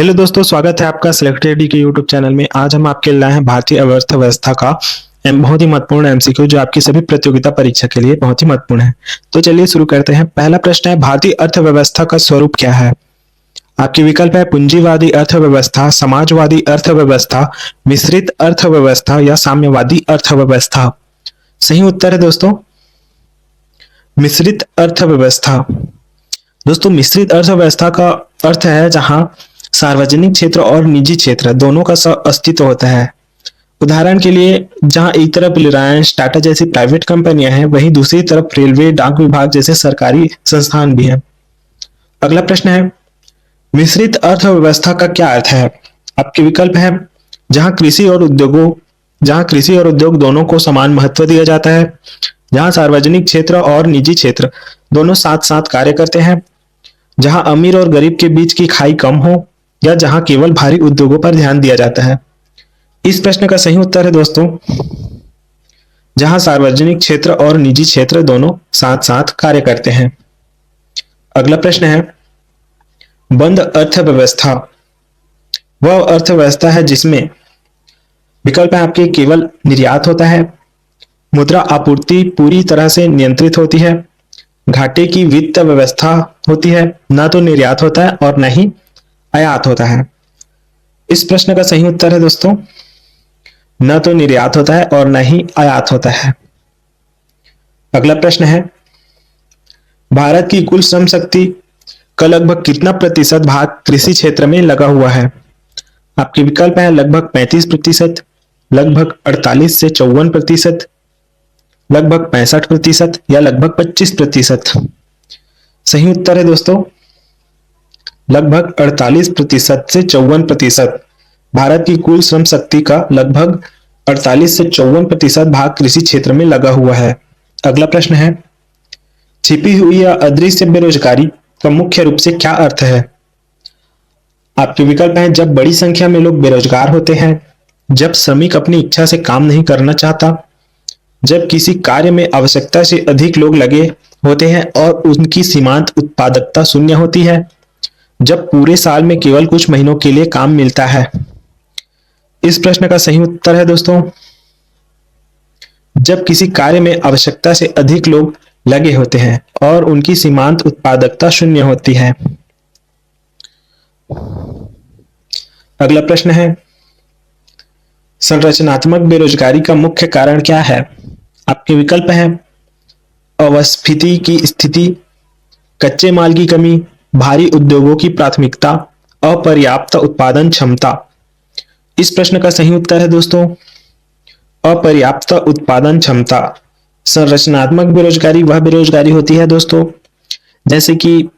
Hello दोस्तों, स्वागत है आपका सिलेक्टेड डी के यूट्यूब चैनल में। आज हम आपके लिए लाए हैं भारतीय अर्थव्यवस्था का बहुत ही महत्वपूर्ण एमसीक्यू जो आपकी सभी प्रतियोगिता परीक्षा के लिए बहुत ही महत्वपूर्ण है। तो चलिए शुरू करते हैं। पहला प्रश्न है, भारतीय अर्थव्यवस्था का स्वरूप क्या है? आपके विकल्प है पूंजीवादी अर्थव्यवस्था, समाजवादी अर्थव्यवस्था, मिश्रित अर्थव्यवस्था या साम्यवादी अर्थव्यवस्था। सही उत्तर है दोस्तों मिश्रित अर्थव्यवस्था। दोस्तों मिश्रित अर्थव्यवस्था का अर्थ है जहां सार्वजनिक क्षेत्र और निजी क्षेत्र दोनों का अस्तित्व होता है। उदाहरण के लिए जहां एक तरफ रिलायंस, टाटा जैसी प्राइवेट कंपनियां हैं, वहीं दूसरी तरफ रेलवे, डाक विभाग जैसे सरकारी संस्थान भी हैं। अगला प्रश्न है, मिश्रित अर्थव्यवस्था का क्या अर्थ है? आपके विकल्प है जहां कृषि और उद्योग दोनों को समान महत्व दिया जाता है, जहां सार्वजनिक क्षेत्र और निजी क्षेत्र दोनों साथ साथ कार्य करते हैं, जहां अमीर और गरीब के बीच की खाई कम हो, या जहां केवल भारी उद्योगों पर ध्यान दिया जाता है। इस प्रश्न का सही उत्तर है दोस्तों जहां सार्वजनिक क्षेत्र और निजी क्षेत्र दोनों साथ साथ कार्य करते हैं। अगला प्रश्न है, बंद अर्थव्यवस्था वह अर्थव्यवस्था है जिसमें विकल्प है आपके केवल निर्यात होता है, मुद्रा आपूर्ति पूरी तरह से नियंत्रित होती है, घाटे की वित्त व्यवस्था होती है, ना तो निर्यात होता है और न ही आयात होता है। इस प्रश्न का सही उत्तर है दोस्तों न तो निर्यात होता है और न ही आयात होता है। अगला प्रश्न है, भारत की कुल श्रम शक्ति का लगभग कितना प्रतिशत भाग कृषि क्षेत्र में लगा हुआ है? आपके विकल्प है लगभग 35%, लगभग 48 से 54%, लगभग 65% या लगभग 25%। सही उत्तर है दोस्तों लगभग 48% से 54%। भारत की कुल श्रम शक्ति का लगभग 48 से 54% भाग कृषि क्षेत्र में लगा हुआ है। अगला प्रश्न है, छिपी हुई या अदृश्य बेरोजगारी का मुख्य रूप से क्या अर्थ है? आपके विकल्प हैं जब बड़ी संख्या में लोग बेरोजगार होते हैं, जब श्रमिक अपनी इच्छा से काम नहीं करना चाहता, जब किसी कार्य में आवश्यकता से अधिक लोग लगे होते हैं और उनकी सीमांत उत्पादकता शून्य होती है, जब पूरे साल में केवल कुछ महीनों के लिए काम मिलता है। इस प्रश्न का सही उत्तर है दोस्तों जब किसी कार्य में आवश्यकता से अधिक लोग लगे होते हैं और उनकी सीमांत उत्पादकता शून्य होती है। अगला प्रश्न है, संरचनात्मक बेरोजगारी का मुख्य कारण क्या है? आपके विकल्प हैं अवस्फीति की स्थिति, कच्चे माल की कमी, भारी उद्योगों की प्राथमिकता, अपर्याप्त उत्पादन क्षमता। इस प्रश्न का सही उत्तर है दोस्तों अपर्याप्त उत्पादन क्षमता। संरचनात्मक बेरोजगारी वह बेरोजगारी होती है दोस्तों जैसे कि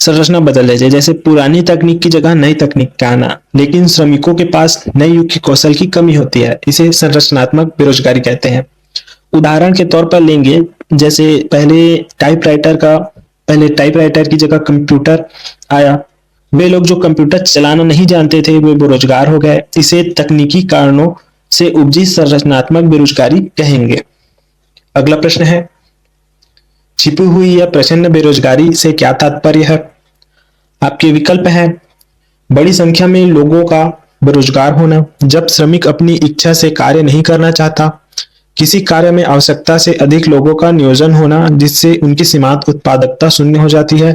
संरचना बदल जाए, जैसे पुरानी तकनीक की जगह नई तकनीक का आना, लेकिन श्रमिकों के पास नए युग के कौशल की कमी होती है, इसे संरचनात्मक बेरोजगारी कहते हैं। उदाहरण के तौर पर लेंगे, जैसे पहले टाइपराइटर की जगह कंप्यूटर आया, वे लोग जो कंप्यूटर चलाना नहीं जानते थे वे बेरोजगार हो गए। इसे तकनीकी कारणों से उपजी संरचनात्मक बेरोजगारी कहेंगे। अगला प्रश्न है, छिपी हुई या प्रचंड बेरोजगारी से क्या तात्पर्य है? आपके विकल्प है बड़ी संख्या में लोगों का बेरोजगार होना, जब श्रमिक अपनी इच्छा से कार्य नहीं करना चाहता, किसी कार्य में आवश्यकता से अधिक लोगों का नियोजन होना जिससे उनकी सीमांत उत्पादकता शून्य हो जाती है,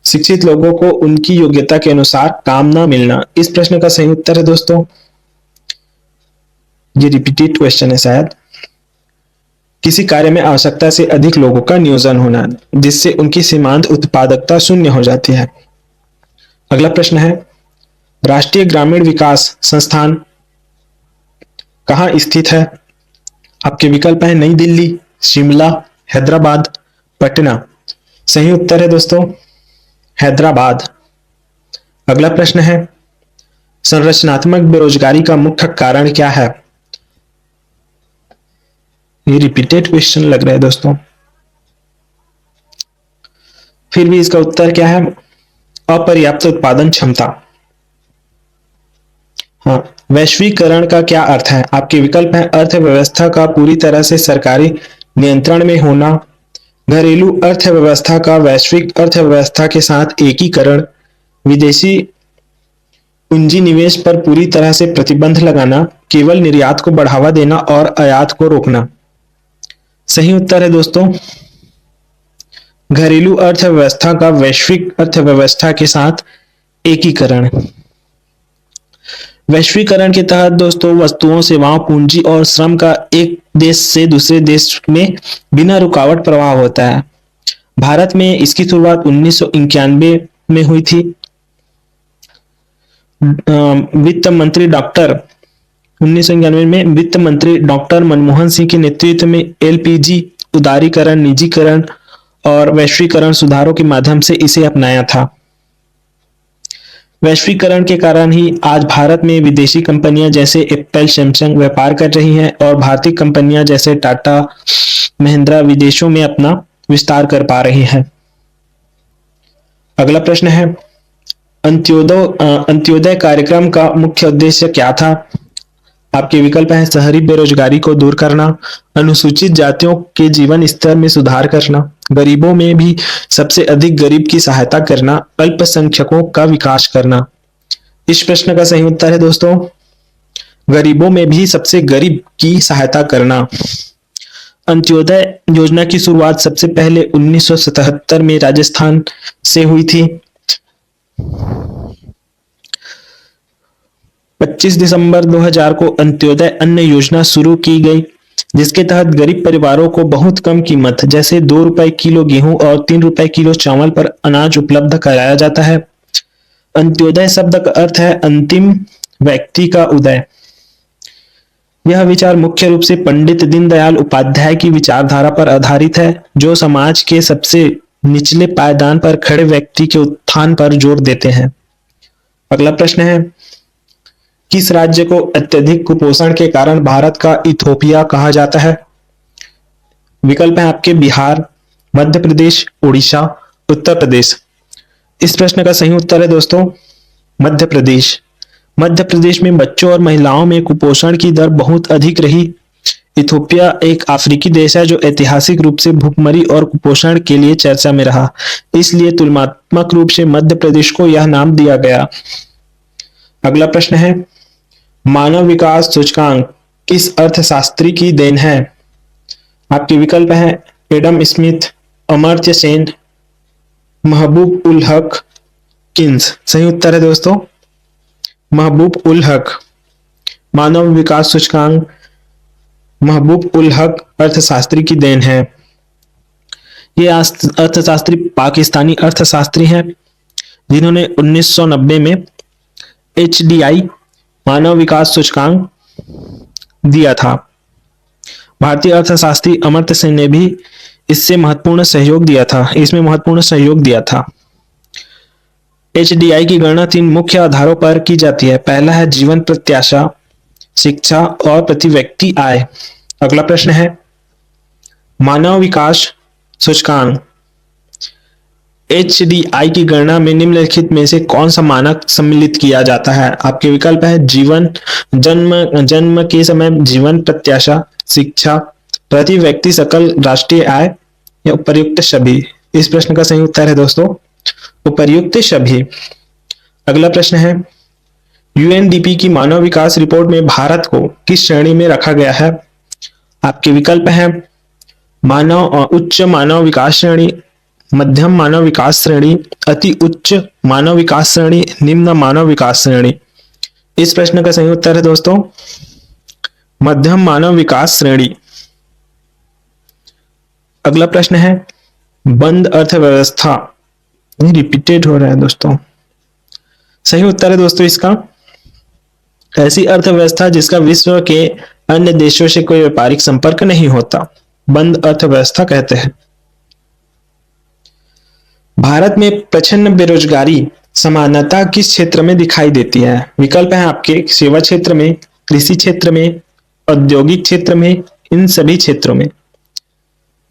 शिक्षित लोगों को उनकी योग्यता के अनुसार काम ना मिलना। इस प्रश्न का सही उत्तर है दोस्तों ये रिपीटेड क्वेश्चन है शायद, किसी कार्य में आवश्यकता से अधिक लोगों का नियोजन होना जिससे उनकी सीमांत उत्पादकता शून्य हो जाती है। अगला प्रश्न है, राष्ट्रीय ग्रामीण विकास संस्थान कहाँ स्थित है? आपके विकल्प है नई दिल्ली, शिमला, हैदराबाद, पटना। सही उत्तर है दोस्तों हैदराबाद। अगला प्रश्न है, संरचनात्मक बेरोजगारी का मुख्य कारण क्या है? ये रिपीटेड क्वेश्चन लग रहा है दोस्तों, फिर भी इसका उत्तर क्या है? अपर्याप्त उत्पादन क्षमता। हाँ, वैश्वीकरण का क्या अर्थ है? आपके विकल्प है अर्थव्यवस्था का पूरी तरह से सरकारी नियंत्रण में होना, घरेलू अर्थव्यवस्था का वैश्विक अर्थव्यवस्था के साथ एकीकरण, विदेशी पूंजी निवेश पर पूरी तरह से प्रतिबंध लगाना, केवल निर्यात को बढ़ावा देना और आयात को रोकना। सही उत्तर है दोस्तों घरेलू अर्थव्यवस्था का वैश्विक अर्थव्यवस्था के साथ एकीकरण। वैश्वीकरण के तहत दोस्तों वस्तुओं, सेवाओं, पूंजी और श्रम का एक देश से दूसरे देश में बिना रुकावट प्रवाह होता है। भारत में इसकी शुरुआत 1991 में हुई थी। वित्त मंत्री डॉक्टर 1991 में वित्त मंत्री डॉक्टर मनमोहन सिंह के नेतृत्व में एलपीजी उदारीकरण, निजीकरण और वैश्वीकरण सुधारों के माध्यम से इसे अपनाया था। वैश्वीकरण के कारण ही आज भारत में विदेशी कंपनियां जैसे एप्पल, सैमसंग व्यापार कर रही हैं और भारतीय कंपनियां जैसे टाटा, महिंद्रा विदेशों में अपना विस्तार कर पा रही हैं। अगला प्रश्न है अंत्योदय कार्यक्रम का मुख्य उद्देश्य क्या था? आपके विकल्प है शहरी बेरोजगारी को दूर करना, अनुसूचित जातियों के जीवन स्तर में सुधार करना, गरीबों में भी सबसे अधिक गरीब की सहायता करना, अल्पसंख्यकों का विकास करना। इस प्रश्न का सही उत्तर है दोस्तों गरीबों में भी सबसे गरीब की सहायता करना। अंत्योदय योजना की शुरुआत सबसे पहले 1977 में राजस्थान से हुई थी। 25 दिसंबर 2000 को अंत्योदय अन्न योजना शुरू की गई, जिसके तहत गरीब परिवारों को बहुत कम कीमत जैसे 2 रुपए किलो गेहूं और 3 रुपए किलो चावल पर अनाज उपलब्ध कराया जाता है। अंत्योदय शब्द का अर्थ है अंतिम व्यक्ति का उदय। यह विचार मुख्य रूप से पंडित दीनदयाल उपाध्याय की विचारधारा पर आधारित है, जो समाज के सबसे निचले पायदान पर खड़े व्यक्ति के उत्थान पर जोर देते हैं। अगला प्रश्न है किस राज्य को अत्यधिक कुपोषण के कारण भारत का इथोपिया कहा जाता है? विकल्प है आपके बिहार, मध्य प्रदेश, उड़ीसा, उत्तर प्रदेश। इस प्रश्न का सही उत्तर है दोस्तों मध्य प्रदेश। मध्य प्रदेश में बच्चों और महिलाओं में कुपोषण की दर बहुत अधिक रही। इथोपिया एक अफ्रीकी देश है जो ऐतिहासिक रूप से भूखमरी और कुपोषण के लिए चर्चा में रहा, इसलिए तुलनात्मक रूप से मध्य प्रदेश को यह नाम दिया गया। अगला प्रश्न है मानव विकास सूचकांक किस अर्थशास्त्री की देन है? आपके विकल्प है एडम स्मिथ, अमर्त्य सेन, महबूब उल हक, किन्स। सही उत्तर है दोस्तों महबूब उल हक। मानव विकास सूचकांक महबूब उल हक अर्थशास्त्री की देन है। ये अर्थशास्त्री पाकिस्तानी अर्थशास्त्री हैं जिन्होंने 1990 में HDI मानव विकास सूचकांक दिया था। भारतीय अर्थशास्त्री अमर्त्य सेन ने भी इसमें महत्वपूर्ण सहयोग दिया था। HDI की गणना 3 मुख्य आधारों पर की जाती है। पहला है जीवन प्रत्याशा, शिक्षा और प्रति व्यक्ति आय। अगला प्रश्न है मानव विकास सूचकांक HDI की गणना में निम्नलिखित में से कौन सा मानक सम्मिलित किया जाता है? आपके विकल्प है जन्म के समय जीवन प्रत्याशा, शिक्षा, प्रति व्यक्ति सकल राष्ट्रीय आय या उपर्युक्त सभी। इस प्रश्न का सही उत्तर है दोस्तों उपर्युक्त सभी। अगला प्रश्न है UNDP की मानव विकास रिपोर्ट में भारत को किस श्रेणी में रखा गया है? आपके विकल्प है उच्च मानव विकास श्रेणी, मध्यम मानव विकास श्रेणी, अति उच्च मानव विकास श्रेणी, निम्न मानव विकास श्रेणी। इस प्रश्न का सही उत्तर है दोस्तों मध्यम मानव विकास श्रेणी। अगला प्रश्न है बंद अर्थव्यवस्था, रिपीटेड हो रहा है दोस्तों। सही उत्तर है दोस्तों इसका ऐसी अर्थव्यवस्था जिसका विश्व के अन्य देशों से कोई व्यापारिक संपर्क नहीं होता, बंद अर्थव्यवस्था कहते हैं। भारत में प्रचंड बेरोजगारी समानता किस क्षेत्र में दिखाई देती है? विकल्प है आपके सेवा क्षेत्र में, कृषि क्षेत्र में, औद्योगिक क्षेत्र में, इन सभी क्षेत्रों में।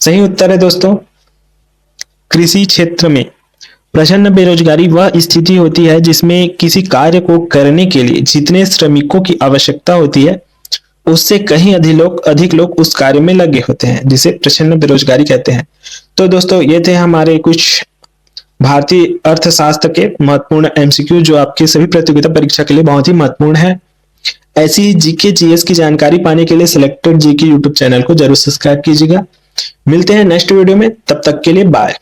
सही उत्तर है दोस्तों कृषि क्षेत्र में। प्रचंड बेरोजगारी वह स्थिति होती है जिसमें किसी कार्य को करने के लिए जितने श्रमिकों की आवश्यकता होती है उससे कहीं अधिक लोग उस कार्य में लगे होते हैं, जिसे प्रच्छन्न बेरोजगारी कहते हैं। तो दोस्तों ये थे हमारे कुछ भारतीय अर्थशास्त्र के महत्वपूर्ण एमसीक्यू, जो आपके सभी प्रतियोगिता परीक्षा के लिए बहुत ही महत्वपूर्ण है। ऐसी ही जीके जीएस की जानकारी पाने के लिए सिलेक्टेड जीके यूट्यूब चैनल को जरूर सब्सक्राइब कीजिएगा। मिलते हैं नेक्स्ट वीडियो में, तब तक के लिए बाय।